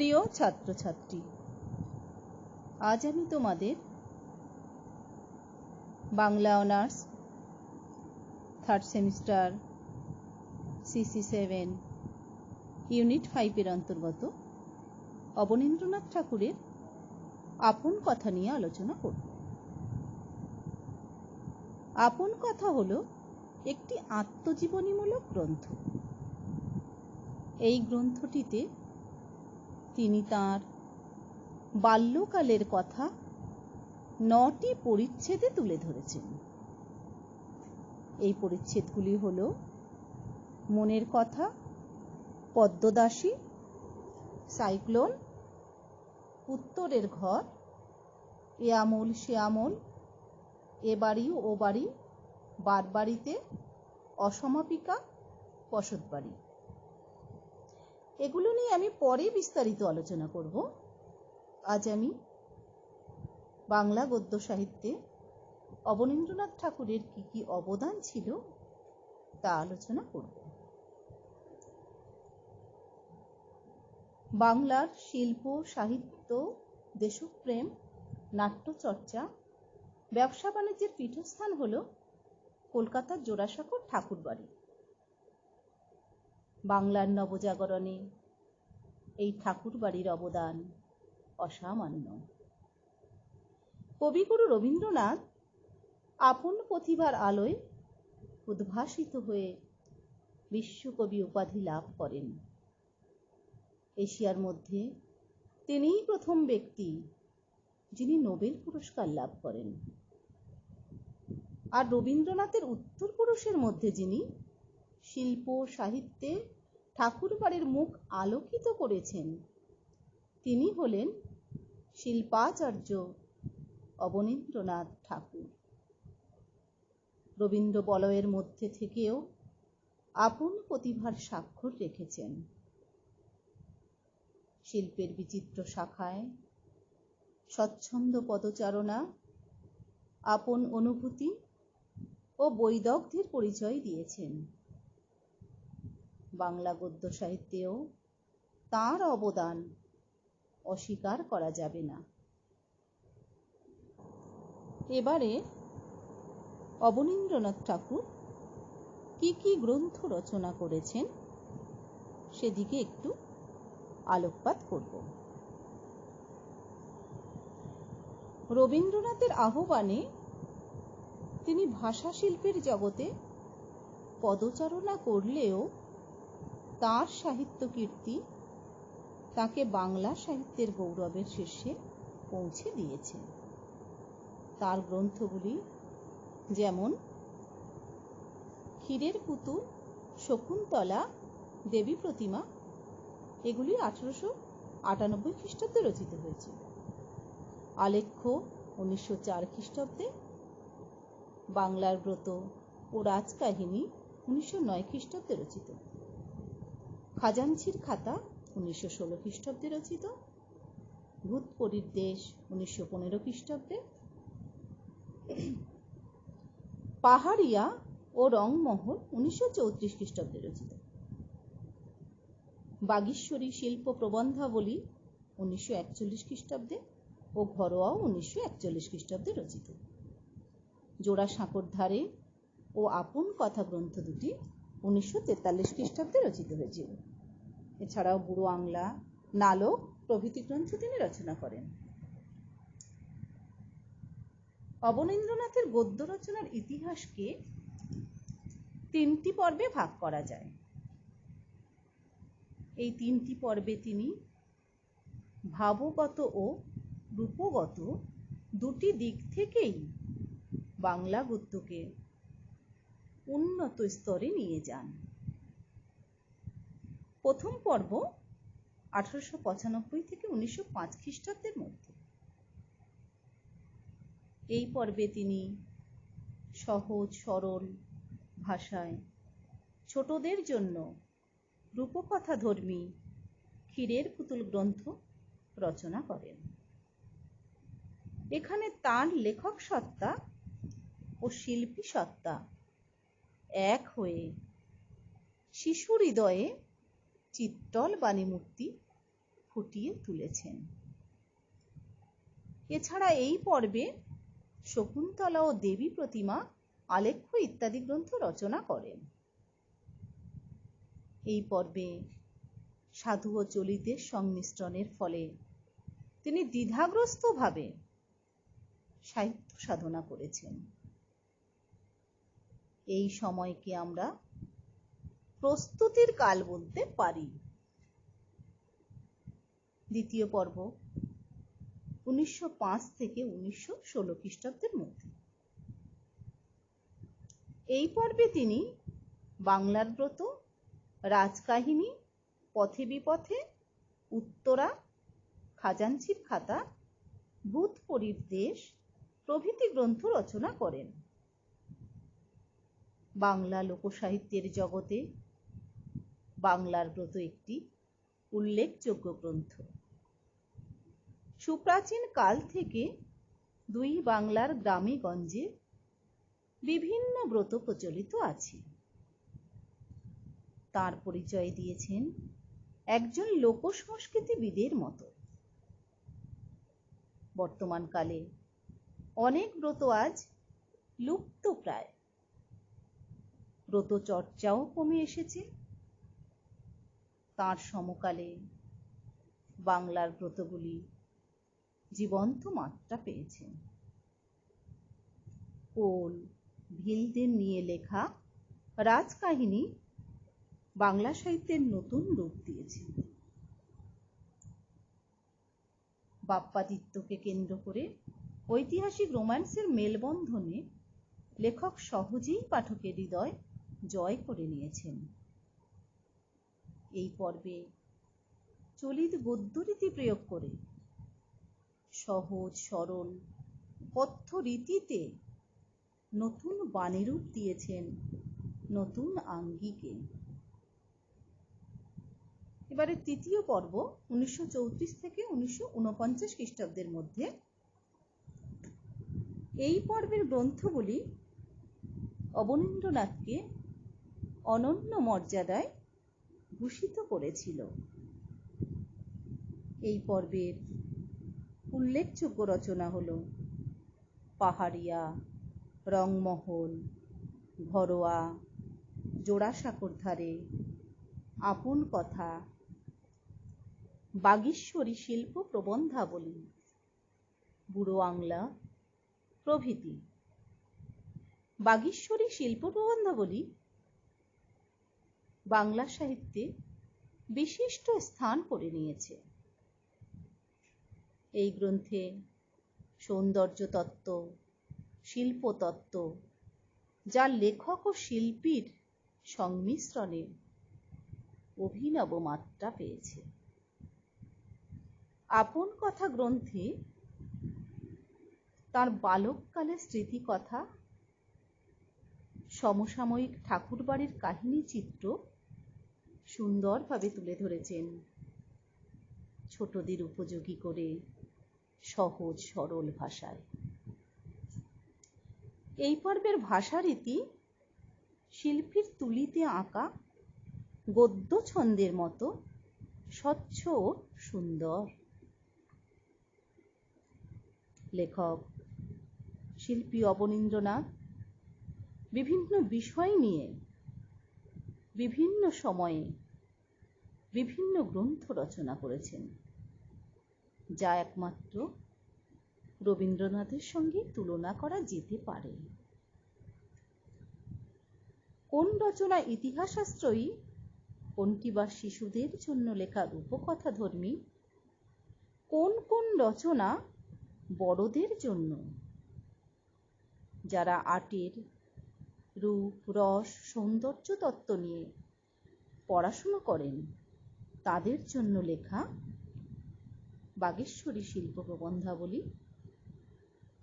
প্রিয় ছাত্রছাত্রী, আজ আমি তোমাদের Bangla honours third semester CC7 unit 5 এর অন্তর্গত অবনীন্দ্রনাথ ঠাকুরের আপন কথা নিয়ে আলোচনা করব। আপন কথা হলো একটি আত্মজীবনীমূলক গ্রন্থ। এই গ্রন্থটিতে তিনি তাঁর বাল্যকালের কথা 9টি পরিচ্ছেদে তুলে ধরেছেন। এই পরিচ্ছেদগুলি হল মনের কথা, পদ্মদাসী, সাইক্লোন, উত্তরের ঘর, এ আমল সে আমল, এ বাড়ি ও বাড়ি, বারবাড়িতে, অসমাপিকা, বসতবাড়ি। এগুলো নিয়ে আমি পরে বিস্তারিত আলোচনা করব। আজ আমি বাংলা গদ্য সাহিত্যে অবনীন্দ্রনাথ ঠাকুরের কি কি অবদান ছিল তা আলোচনা করব। বাংলার শিল্প, সাহিত্য, দেশপ্রেম, নাট্যচর্চা, ব্যবসা বাণিজ্যের পীঠস্থান হল কলকাতার জোড়াসাঁকোর ঠাকুরবাড়ি। বাংলার নবজাগরণে এই ঠাকুরবাড়ির অবদান অসামান্য। কবিগুরু রবীন্দ্রনাথ আপন প্রতিভার আলোয় উদ্ভাসিত হয়ে বিশ্বকবি উপাধি লাভ করেন। এশিয়ার মধ্যে তিনিই প্রথম ব্যক্তি যিনি নোবেল পুরস্কার লাভ করেন। আর রবীন্দ্রনাথের উত্তরপুরুষের মধ্যে যিনি শিল্প সাহিত্যে ঠাকুরবাড়ির মুখ আলোকিত করেছেন তিনি হলেন শিল্পাচার্য অবনীন্দ্রনাথ ঠাকুর। রবীন্দ্র বলয়ের মধ্যে থেকেও আপন প্রতিভার স্বাক্ষর রেখেছেন। শিল্পের বিচিত্র শাখায় স্বচ্ছন্দ পদচারণা, আপন অনুভূতি ও বৈদগ্ধ্যের পরিচয় দিয়েছেন। বাংলা গদ্য সাহিত্যেও তাঁর অবদান অস্বীকার করা যাবে না। এবারে অবনীন্দ্রনাথ ঠাকুর কি কি গ্রন্থ রচনা করেছেন সেদিকে একটু আলোকপাত করব। রবীন্দ্রনাথের আহ্বানে তিনি ভাষা শিল্পের জগতে পদচারণা করলেও তাঁর সাহিত্য কীর্তি তাকে বাংলা সাহিত্যের গৌরবের শীর্ষে পৌঁছে দিয়েছে। তার গ্রন্থগুলি যেমন ক্ষীরের পুতুল, শকুন্তলা, দেবী প্রতিমা, এগুলি 1898 খ্রিস্টাব্দে রচিত হয়েছে। আলেখ্য 1904 খ্রিস্টাব্দে, বাংলার ব্রত ও রাজকাহিনী 1909 খ্রিস্টাব্দে রচিত, খাজাঞ্চির খাতা 1916 খ্রিস্টাব্দে রচিত, ভূতপরীর দেশ 1915 খ্রিস্টাব্দে, পাহাড়িয়া ও রংমহল 1934 খ্রিস্টাব্দে রচিত, বাগীশ্বরী শিল্প প্রবন্ধাবলী 1941 খ্রিস্টাব্দে ও ঘরোয়াও 1941 খ্রিস্টাব্দে রচিত, জোড়াসাঁকোর ধারে ও আপন কথা গ্রন্থ দুটি 1943 খ্রিস্টাব্দে রচিত হয়েছিল। এছাড়াও বুড়ো আংলা, নালক প্রভৃতি গ্রন্থ তিনি রচনা করেন। অবনীন্দ্রনাথের গদ্য রচনার ইতিহাসকে 3টি পর্বে ভাগ করা যায়। এই 3টি পর্বে তিনি ভাবগত ও রূপগত দুটি দিক থেকেই বাংলা গদ্যকে উন্নত স্তরে নিয়ে যান। প্রথম পর্ব 1895 থেকে 1905 খ্রিস্টাব্দের মধ্যে। এই পর্বে তিনি সহজ সরল ভাষায় ছোটদের জন্য রূপকথাধর্মী ক্ষীরের পুতুল গ্রন্থ রচনা করেন। এখানে তাঁর লেখক সত্তা ও শিল্পী সত্তা এক হয়ে শিশু হৃদয়ে চিত্রল বাণীমূর্তি ফুটিয়ে তুলেছেন। এছাড়া এই পর্বে শকুন্তলা ও দেবী প্রতিমা আলেখ্য ইত্যাদি গ্রন্থ রচনা করেন। এই পর্বে সাধু ও চলিতের সংমিশ্রণের ফলে তিনি দ্বিধাগ্রস্তভাবে সাহিত্য সাধনা করেছেন। এই সময়কে আমরা প্রস্তুতির কাল বলতে পারি। দ্বিতীয় পর্ব 1905 থেকে 1916 খ্রিস্টাব্দের মধ্যে। এই পর্বে তিনি বাংলার ব্রত, রাজকাহিনী, পথে বিপথে, উত্তরা, খাজাঞ্চির খাতা, ভূত পরিবেশ প্রভৃতি গ্রন্থ রচনা করেন। বাংলা লোকসাহিত্যের জগতে বাংলার ব্রত একটি উল্লেখযোগ্য গ্রন্থ। সুপ্রাচীন কাল থেকে দুই বাংলার গ্রামে গঞ্জে বিভিন্ন ব্রত প্রচলিত আছে। তার পরিচয় দিয়েছেন একজন লোকসংস্কৃতিবিদের মতো। বর্তমানকালে অনেক ব্রত আজ লুপ্ত প্রায়। ব্রত চর্চাও কমে এসেছে। তার সমকালে বাংলার ব্রতগুলি জীবন্ত মাত্রা পেয়েছেন। কোল, ভিলদের নিয়ে লেখা রাজকাহিনী বাংলা সাহিত্যের নতুন রূপ দিয়েছে। বাপ্পাদিত্যকে কেন্দ্র করে ঐতিহাসিক রোম্যান্সের মেলবন্ধনে লেখক সহজেই পাঠকের হৃদয় জয় করে নিয়েছেন। এই পর্বে চলিত গদ্যরীতি প্রয়োগ করে সহজ সরল পথ্য রীতিতে নতুন বাণীরূপ দিয়েছেন নতুন আঙ্গিকে। এবারে তৃতীয় পর্ব 1934 থেকে 1949 খ্রিস্টাব্দের মধ্যে। এই পর্বের গ্রন্থগুলি অবনীন্দ্রনাথকে অনন্য মর্যাদায় ভূষিত করেছিল। এই পর্বের উল্লেখযোগ্য রচনা হল পাহাড়িয়া, রংমহল, ঘরোয়া, জোড়াসাঁকোর ধারে, আপন কথা, বাগীশ্বরী শিল্প প্রবন্ধাবলী, বুড়ো আংলা প্রভৃতি। বাগীশ্বরী শিল্প প্রবন্ধাবলী বাংলা সাহিত্যে বিশিষ্ট স্থান করে নিয়েছে। এই গ্রন্থে সৌন্দর্য তত্ত্ব, শিল্প তত্ত্ব, যা লেখক ও শিল্পীর সংমিশ্রণে অভিনব মাত্রা পেয়েছে। আপন কথা গ্রন্থে তার বালককালের স্মৃতিকথা, সমসাময়িক ঠাকুরবাড়ির কাহিনী চিত্র সুন্দরভাবে তুলে ধরেছেন ছোটদের উপযোগী করে সহজ সরল ভাষায়। এই পর্বের ভাষারীতি শিল্পীর তুলিতে আঁকা গদ্য ছন্দের মতো স্বচ্ছ ও সুন্দর। লেখক শিল্পী অবনীন্দ্রনাথ বিভিন্ন বিষয় নিয়ে বিভিন্ন সময়ে বিভিন্ন গ্রন্থ রচনা করেছেন, যা একমাত্র রবীন্দ্রনাথের সঙ্গে তুলনা করা যেতে পারে। কোন রচনা ইতিহাসাশ্রয়ী, কোনটি বা শিশুদের জন্য লেখা রূপকথাধর্মী, কোন কোন রচনা বড়দের জন্য, যারা আর্টের রূপ, রস, সৌন্দর্য তত্ত্ব নিয়ে পড়াশুনো করেন তাদের জন্য লেখা বাগীশ্বরী শিল্প প্রবন্ধাবলী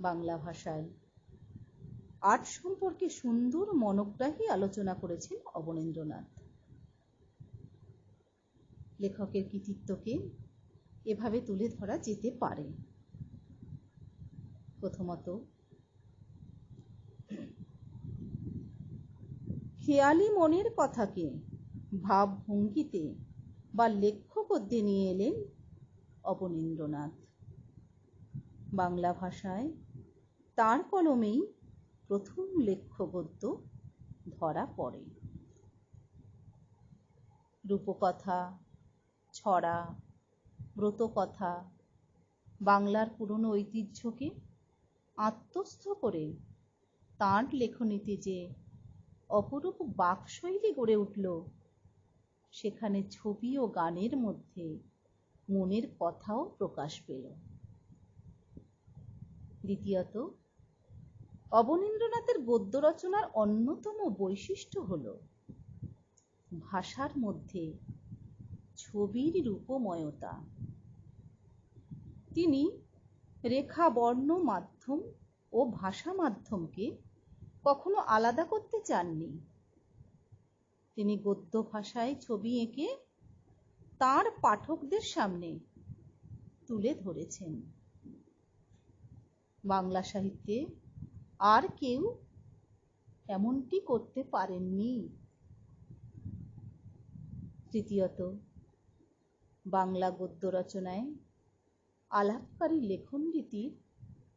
বাংলা ভাষায় আর্ট সম্পর্কে সুন্দর মনোগ্রাহী আলোচনা করেছেন অবনীন্দ্রনাথ। লেখকের কৃতিত্বকে এভাবে তুলে ধরা যেতে পারে। প্রথমত, খেয়ালি মনের কথাকে ভাবভঙ্গিতে বা লেখ্য গদ্যে নিয়ে এলেন অবনীন্দ্রনাথ। বাংলা ভাষায় তার কলমেই প্রথম লেখ্য গদ্য ধরা পড়ে। রূপকথা, ছড়া, ব্রতকথা বাংলার পুরনো ঐতিহ্যকে আত্মস্থ করে তাঁর লেখনীতে যে অপরূপ বাকশৈলী গড়ে উঠল, সেখানে ছবি ও গানের মধ্যে মনের কথাও প্রকাশ পেল। দ্বিতীয়ত, অবনীন্দ্রনাথের গদ্য রচনার অন্যতম বৈশিষ্ট্য হল ভাষার মধ্যে ছবির রূপময়তা। তিনি রেখা, বর্ণ মাধ্যম ও ভাষা মাধ্যমকে কখনো আলাদা করতে চাননি। তিনি গদ্য ভাষায় ছবি এঁকে তাঁর পাঠকদের সামনে তুলে ধরেছেন। বাংলা সাহিত্যে আর কেউ এমনটি করতে পারেননি। তৃতীয়ত, বাংলা গদ্য রচনায় আলাপকারী লেখন রীতির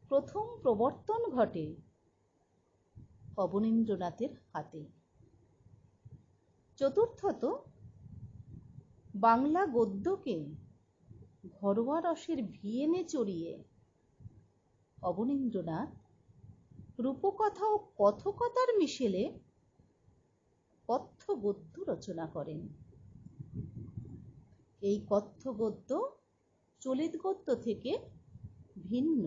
প্রথম প্রবর্তন ঘটে অবনীন্দ্রনাথের হাতে। চতুর্থত, বাংলা গদ্যকে ঘরোয়া রসের ভিয়েনে চড়িয়ে অবনীন্দ্রনাথ রূপকথা ও কথকতার মিশেলে কথ্য গদ্য রচনা করেন। এই কথ্য গদ্য চলিত গদ্য থেকে ভিন্ন।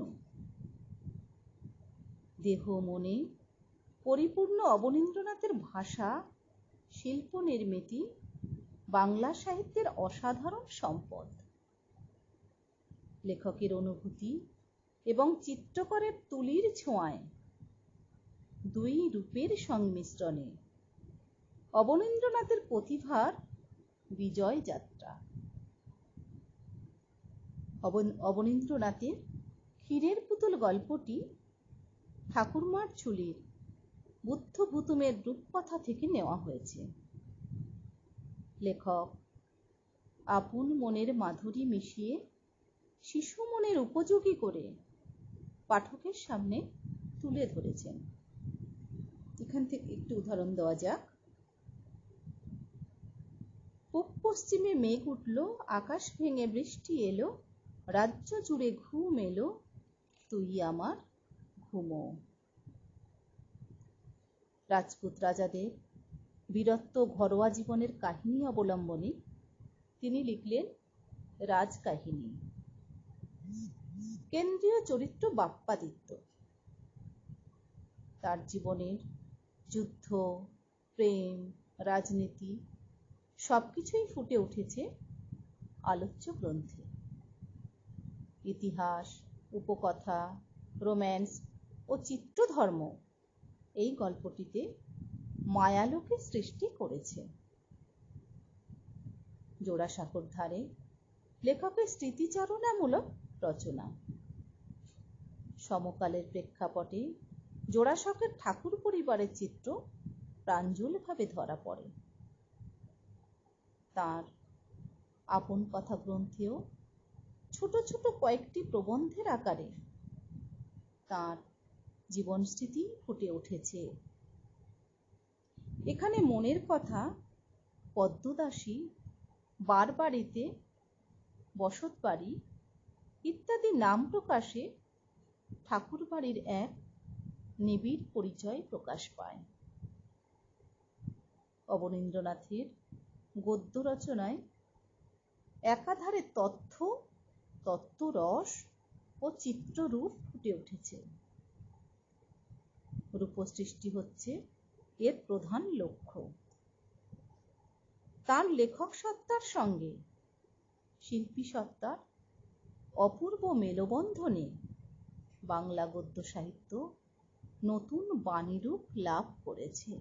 দেহ মনে পরিপূর্ণ অবনীন্দ্রনাথের ভাষা শিল্প নির্মিতি বাংলা সাহিত্যের অসাধারণ সম্পদ। লেখকের অনুভূতি এবং চিত্রকরের তুলির ছোঁয়ায় দুই রূপের সংমিশ্রণে অবনীন্দ্রনাথের প্রতিভার বিজয় যাত্রা। অবনীন্দ্রনাথের ক্ষীরের পুতুল গল্পটি ঠাকুরমার ঝুলির বুদ্ধ ভূতুমের রূপকথা থেকে নেওয়া হয়েছে। লেখক আপন মনের মাধুরী মিশিয়ে শিশু মনের উপযোগী করে পাঠকের সামনে তুলে ধরেছেন। এখান থেকে একটু উদাহরণ দেওয়া যাক। পূব পশ্চিমে মেঘ উঠল, আকাশ ভেঙে বৃষ্টি এলো, রাজ্য জুড়ে ঘুম এলো, তুই আমার ঘুমো। রাজপুত রাজাদের বীরত্ব ঘরোয়া জীবনের কাহিনী অবলম্বনে তিনি লিখলেন রাজকাহিনী। কেন্দ্রীয় চরিত্র বাপ্পাদিত্য। তার জীবনের যুদ্ধ, প্রেম, রাজনীতি সবকিছুই ফুটে উঠেছে আলোচ্য গ্রন্থে। ইতিহাস, উপকথা, রোম্যান্স ও চিত্রধর্ম এই গল্পটিতে মায়ালোকে সৃষ্টি করেছে। জোড়াসাঁকোর ধারে লেখকের স্মৃতিচারণামূলক রচনা। সমকালের প্রেক্ষাপটে জোড়াসাঁকোর ঠাকুর পরিবারের চিত্র প্রাঞ্জলভাবে ধরা পড়ে। তার আপন কথা গ্রন্থেও ছোট ছোট কয়েকটি প্রবন্ধের আকারে তার জীবন স্মৃতি ফুটে উঠেছে। এখানে মনের কথা, পদ্মদাসী, বারবাড়িতে, বসতবাড়ি ইত্যাদি নাম প্রকাশে ঠাকুরবাড়ির এক নিবিড় পরিচয় প্রকাশ পায়। অবনীন্দ্রনাথের গদ্য রচনায় একাধারে তথ্য, তত্ত্বরস ও চিত্ররূপ ফুটে উঠেছে। রূপসৃষ্টি হচ্ছে এর প্রধান লক্ষ্য। তার লেখক সত্তার সঙ্গে শিল্পী সত্তার অপূর্ব মেলবন্ধনে বাংলা গদ্য সাহিত্য নতুন বাণীরূপ লাভ করেছে।